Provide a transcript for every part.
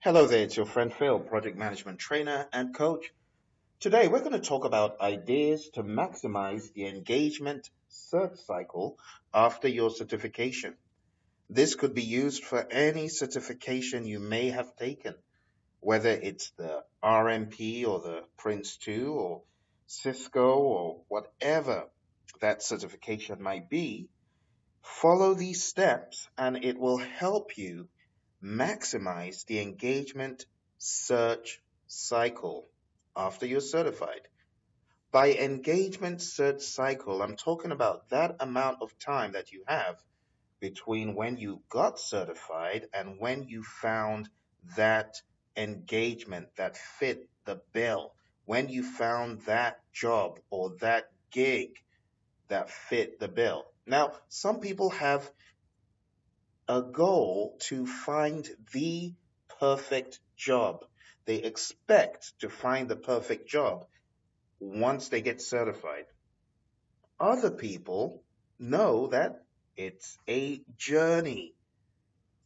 Hello there, it's your friend Phil, project management trainer and coach. Today we're going to talk about ideas to maximize the engagement search cycle after your certification. This could be used for any certification you may have taken, whether it's the RMP or the Prince 2 or Cisco or whatever that certification might be. Follow these steps and it will help you maximize the engagement search cycle after you're certified. By engagement search cycle, I'm talking about that amount of time that you have between when you got certified and when you found that engagement that fit the bill, when you found that job or that gig that fit the bill. Now, some people have a goal to find the perfect job. They expect to find the perfect job once they get certified. Other people know that it's a journey.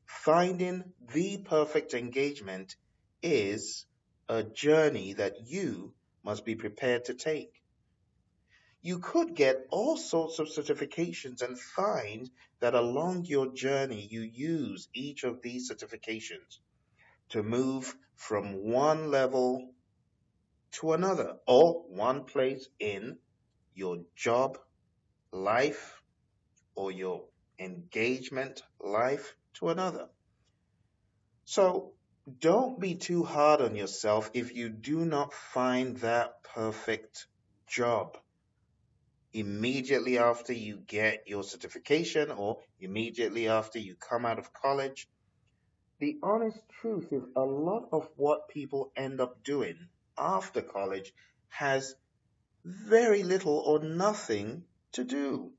Finding the perfect engagement is a journey that you must be prepared to take. You could get all sorts of certifications and find that along your journey you use each of these certifications to move from one level to another or one place in your job life or your engagement life to another. So don't be too hard on yourself if you do not find that perfect job immediately after you get your certification or immediately after you come out of college. The honest truth is a lot of what people end up doing after college has very little or nothing to do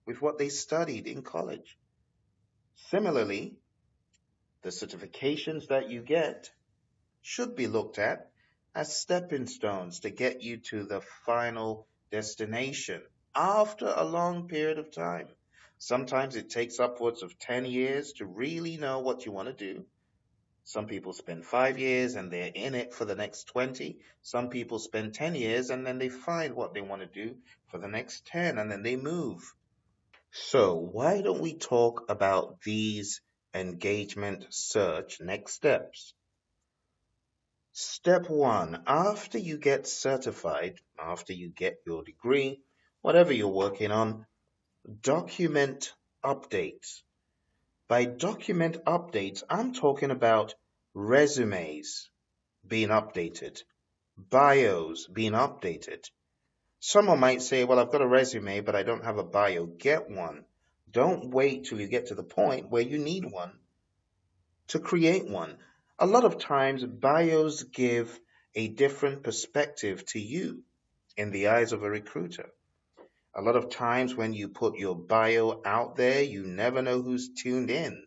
with what they studied in college. Similarly, the certifications that you get should be looked at as stepping stones to get you to the final destination after a long period of time. Sometimes it takes upwards of 10 years to really know what you want to do. Some people spend 5 years and they're in it for the next 20. Some people spend 10 years and then they find what they want to do for the next 10 and then they move. So, why don't we talk about these engagement search next steps? Step one, after you get certified, after you get your degree, whatever you're working on, document updates. By document updates, I'm talking about resumes being updated, bios being updated. Someone might say, well, I've got a resume, but I don't have a bio. Get one. Don't wait till you get to the point where you need one to create one. A lot of times, bios give a different perspective to you in the eyes of a recruiter. A lot of times, when you put your bio out there, you never know who's tuned in.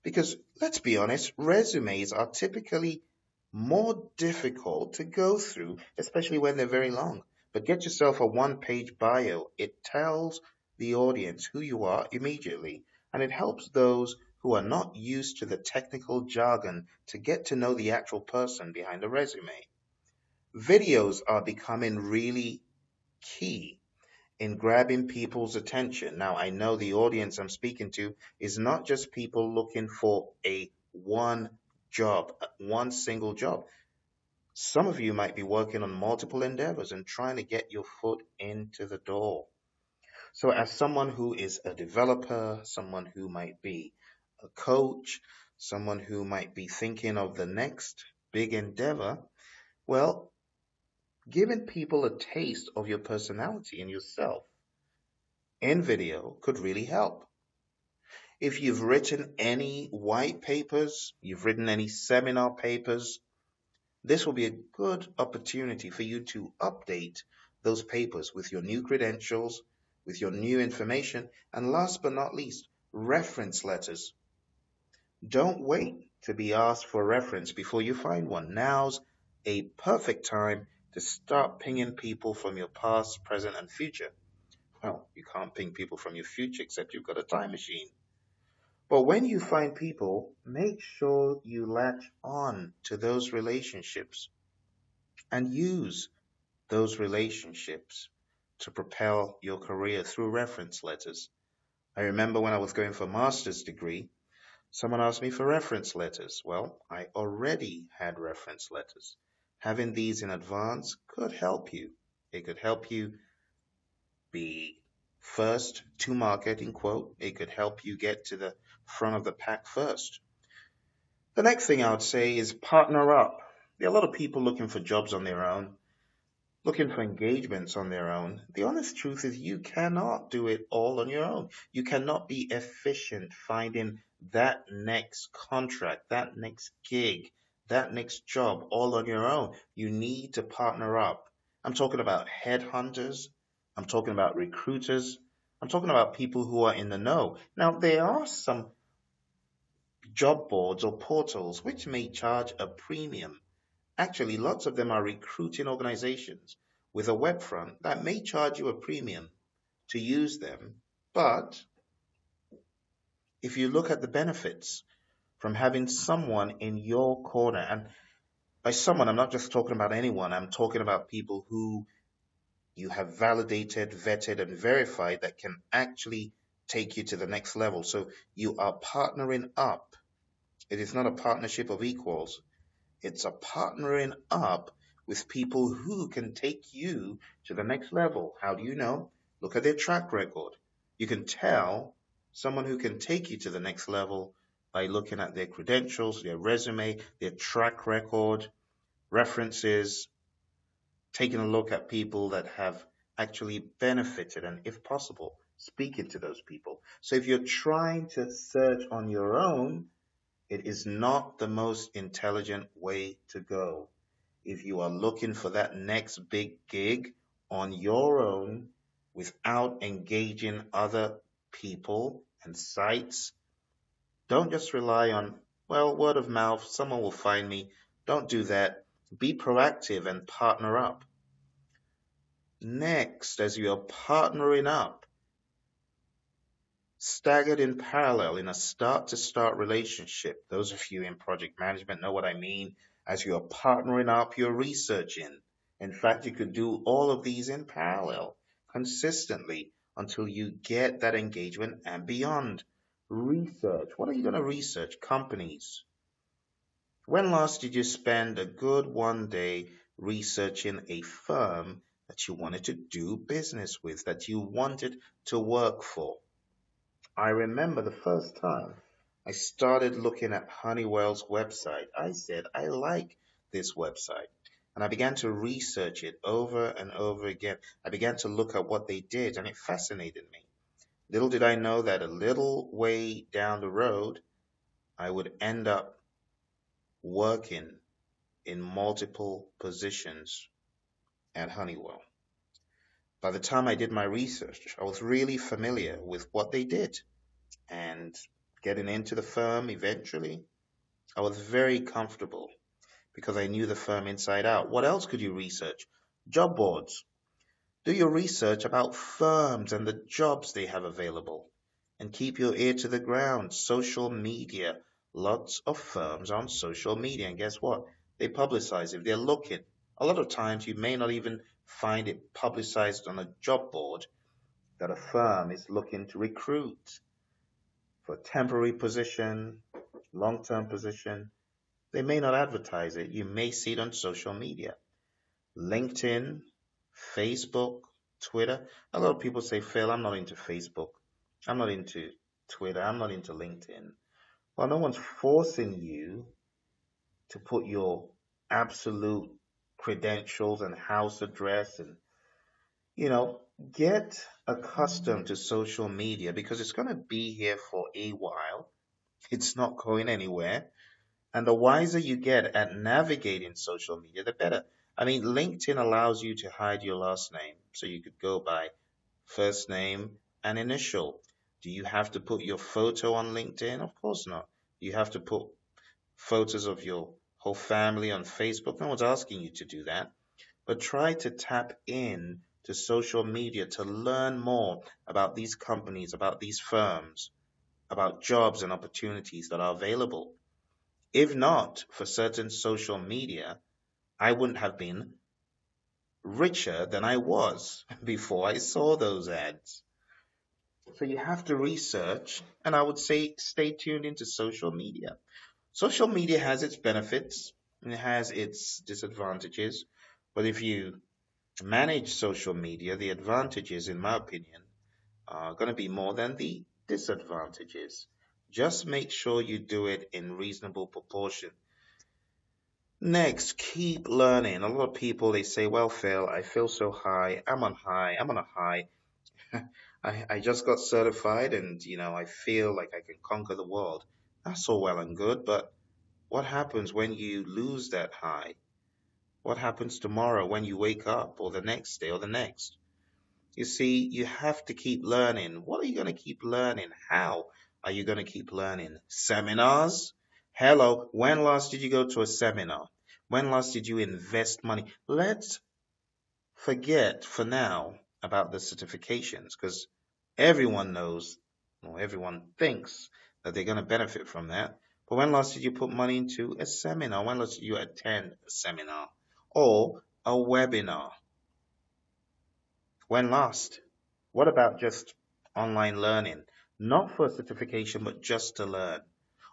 Because let's be honest, resumes are typically more difficult to go through, especially when they're very long. But get yourself a one-page bio. It tells the audience who you are immediately, and it helps those who are not used to the technical jargon to get to know the actual person behind the resume. Videos are becoming really key in grabbing people's attention. Now, I know the audience I'm speaking to is not just people looking for a one single job. Some of you might be working on multiple endeavors and trying to get your foot into the door. So, as someone who is a developer, someone who might be a coach, someone who might be thinking of the next big endeavor, well, giving people a taste of your personality and yourself in video could really help. If you've written any white papers, you've written any seminar papers, this will be a good opportunity for you to update those papers with your new credentials, with your new information, and last but not least, reference letters. Don't wait to be asked for a reference before you find one. Now's a perfect time to start pinging people from your past, present, and future. Well, you can't ping people from your future except you've got a time machine. But when you find people, make sure you latch on to those relationships and use those relationships to propel your career through reference letters. I remember when I was going for a master's degree, someone asked me for reference letters. Well, I already had reference letters. Having these in advance could help you. It could help you be first to market, in quote. It could help you get to the front of the pack first. The next thing I would say is partner up. There are a lot of people looking for jobs on their own, looking for engagements on their own. The honest truth is you cannot do it all on your own. You cannot be efficient finding that next contract, that next gig, that next job all on your own. You need to partner up. I'm talking about headhunters. I'm talking about recruiters. I'm talking about people who are in the know. Now, there are some job boards or portals which may charge a premium. Actually, lots of them are recruiting organizations with a web front that may charge you a premium to use them. But if you look at the benefits from having someone in your corner, and by someone, I'm not just talking about anyone, I'm talking about people who you have validated, vetted, and verified that can actually take you to the next level. So you are partnering up. It is not a partnership of equals. It's a partnering up with people who can take you to the next level. How do you know? Look at their track record. You can tell someone who can take you to the next level by looking at their credentials, their resume, their track record, references, taking a look at people that have actually benefited, and if possible, speaking to those people. So if you're trying to search on your own, it is not the most intelligent way to go. If you are looking for that next big gig on your own without engaging other people and sites, don't just rely on, well, word of mouth, someone will find me. Don't do that. Be proactive and partner up. Next, as you are partnering up, staggered in parallel in a start to start relationship. Those of you in project management know what I mean. As you're partnering up, you're researching. In fact, you could do all of these in parallel consistently until you get that engagement and beyond. Research. What are you going to research? Companies. When last did you spend a good one day researching a firm that you wanted to do business with, that you wanted to work for? I remember the first time I started looking at Honeywell's website. I said, I like this website. And I began to research it over and over again. I began to look at what they did, and it fascinated me. Little did I know that a little way down the road, I would end up working in multiple positions at Honeywell. By the time I did my research, I was really familiar with what they did. And getting into the firm eventually, I was very comfortable because I knew the firm inside out. What else could you research? Job boards. Do your research about firms and the jobs they have available. And keep your ear to the ground. Social media. Lots of firms on social media. And guess what? They publicize if they're looking. A lot of times you may not even find it publicized on a job board that a firm is looking to recruit for a temporary position, long-term position. They may not advertise it. You may see it on social media. LinkedIn, Facebook, Twitter. A lot of people say, Phil, I'm not into Facebook. I'm not into Twitter. I'm not into LinkedIn. Well, no one's forcing you to put your absolute credentials and house address and, you know, get accustomed to social media because it's going to be here for a while. It's not going anywhere. And the wiser you get at navigating social media, the better. I mean, LinkedIn allows you to hide your last name. So you could go by first name and initial. Do you have to put your photo on LinkedIn? Of course not. You have to put photos of your whole family on Facebook. No one's asking you to do that. But try to tap in to social media to learn more about these companies, about these firms, about jobs and opportunities that are available. If not for certain social media, I wouldn't have been richer than I was before I saw those ads. So you have to research, and I would say stay tuned into social media. Social media has its benefits and it has its disadvantages, but if you manage social media, the advantages, in my opinion, are going to be more than the disadvantages. Just make sure you do it in reasonable proportion. Next, keep learning. A lot of people they say, well, Phil, I feel so high. I'm on a high. I just got certified and I feel like I can conquer the world. That's all well and good, but what happens when you lose that high? What happens tomorrow when you wake up or the next day or the next? You see, you have to keep learning. What are you going to keep learning? How are you going to keep learning? Seminars? Hello, when last did you go to a seminar? When last did you invest money? Let's forget for now about the certifications because everyone knows or everyone thinks that they're going to benefit from that. But when last did you put money into a seminar? When last did you attend a seminar or a webinar? When last? What about just online learning? Not for certification, but just to learn.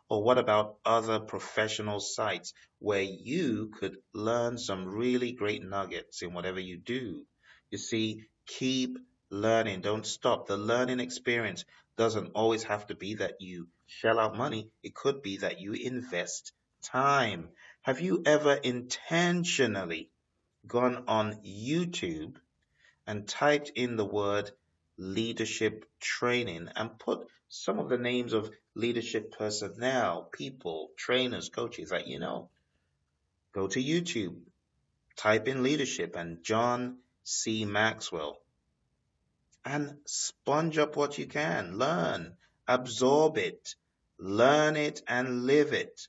Or what about other professional sites where you could learn some really great nuggets in whatever you do? You see, keep learning. Don't stop. The learning experience doesn't always have to be that you shell out money. It could be that you invest time. Have you ever intentionally gone on YouTube and typed in the word leadership training and put some of the names of leadership personnel, people, trainers, coaches that you know? Go to YouTube, type in leadership and John C. Maxwell and sponge up what you can. Learn, absorb it, learn it, and live it.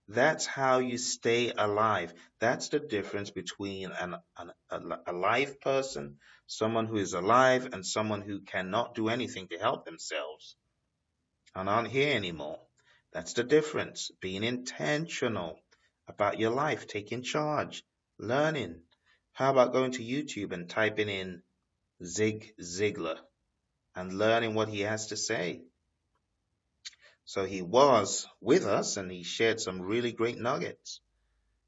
That's how you stay alive. That's the difference between a live person, someone who is alive, and someone who cannot do anything to help themselves and aren't here anymore. That's the difference. Being intentional about your life, taking charge, learning. How about going to YouTube and typing in Zig Ziglar and learning what he has to say? So he was with us and he shared some really great nuggets.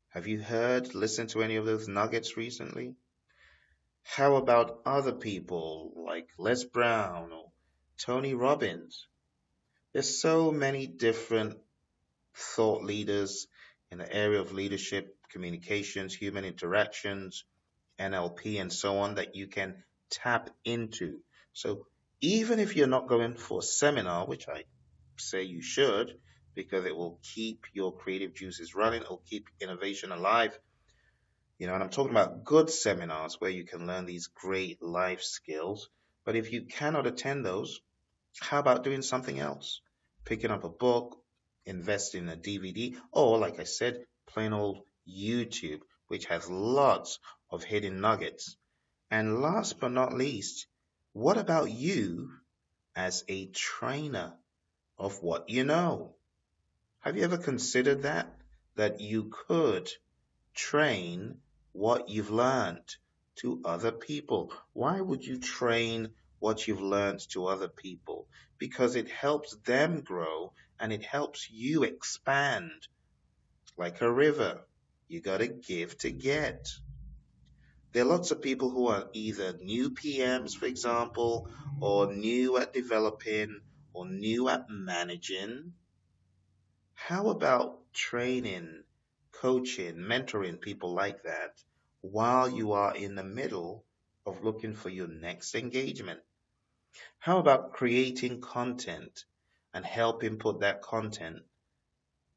Have you heard, listened to any of those nuggets recently? How about other people like Les Brown or Tony Robbins? There's so many different thought leaders in the area of leadership, communications, human interactions, NLP, and so on that you can tap into. So even if you're not going for a seminar, which I say you should, because it will keep your creative juices running, it will keep innovation alive. And I'm talking about good seminars where you can learn these great life skills. But if you cannot attend those, how about doing something else? Picking up a book, investing in a DVD, or like I said, plain old YouTube, which has lots of hidden nuggets. And last but not least, what about you as a trainer of what you know? Have you ever considered that? That you could train what you've learned to other people. Why would you train what you've learned to other people? Because it helps them grow and it helps you expand like a river. You got to give to get. There are lots of people who are either new PMs, for example, or new at developing or new at managing. How about training, coaching, mentoring people like that while you are in the middle of looking for your next engagement? How about creating content and helping put that content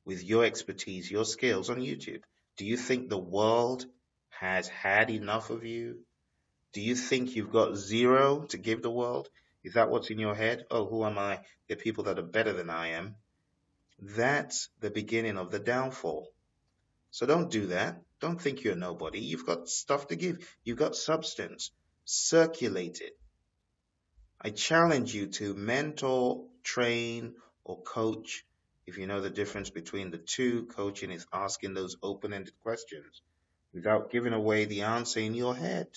with your expertise, your skills on YouTube? Do you think the world has had enough of you? Do you think you've got zero to give the world? Is that what's in your head? Oh, who am I? There are people that are better than I am. That's the beginning of the downfall. So don't do that. Don't think you're nobody. You've got stuff to give. You've got substance. Circulate it. I challenge you to mentor, train, or coach. If you know the difference between the two, coaching is asking those open-ended questions without giving away the answer in your head.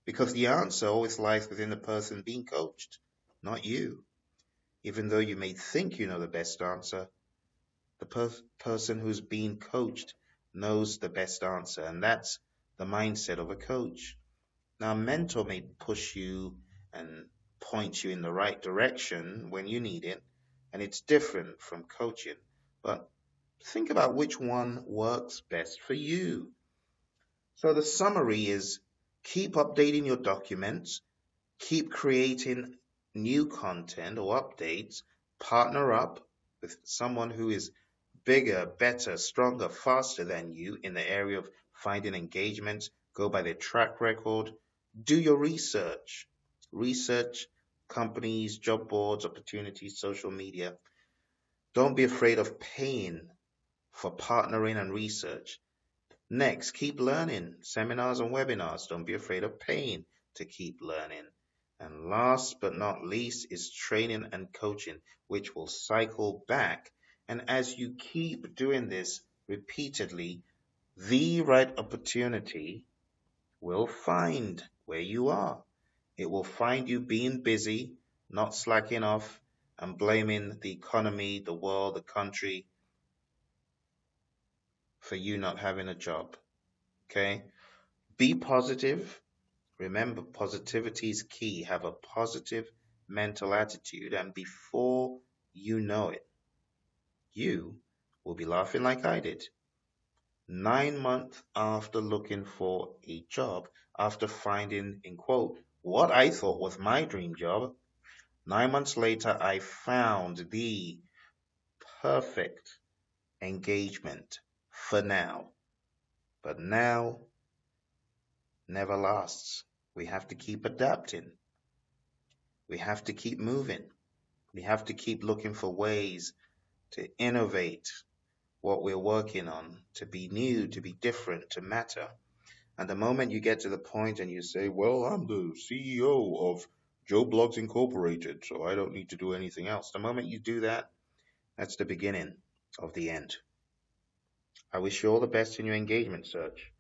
Because the answer always lies within the person being coached, not you. Even though you may think you know the best answer, the person who's being coached knows the best answer, and that's the mindset of a coach. Now, a mentor may push you and point you in the right direction when you need it, and it's different from coaching. But think about which one works best for you. So the summary is keep updating your documents, keep creating new content or updates, partner up with someone who is bigger, better, stronger, faster than you in the area of finding engagements, go by their track record, do your research. Research companies, job boards, opportunities, social media. Don't be afraid of paying for partnering and research. Next, keep learning. Seminars and webinars. Don't be afraid of paying to keep learning. And last but not least is training and coaching, which will cycle back. And as you keep doing this repeatedly, the right opportunity will find where you are. It will find you being busy, not slacking off, and blaming the economy, the world, the country for you not having a job. Okay? Be positive. Remember, positivity is key. Have a positive mental attitude, and before you know it, you will be laughing like I did. 9 months after looking for a job, after finding, in quote, what I thought was my dream job, 9 months later, I found the perfect engagement for now. But now never lasts. We have to keep adapting. We have to keep moving. We have to keep looking for ways to innovate what we're working on, to be new, to be different, to matter. And the moment you get to the point and you say, well, I'm the CEO of Joe Blogs Incorporated, so I don't need to do anything else. The moment you do that, that's the beginning of the end. I wish you all the best in your engagement search.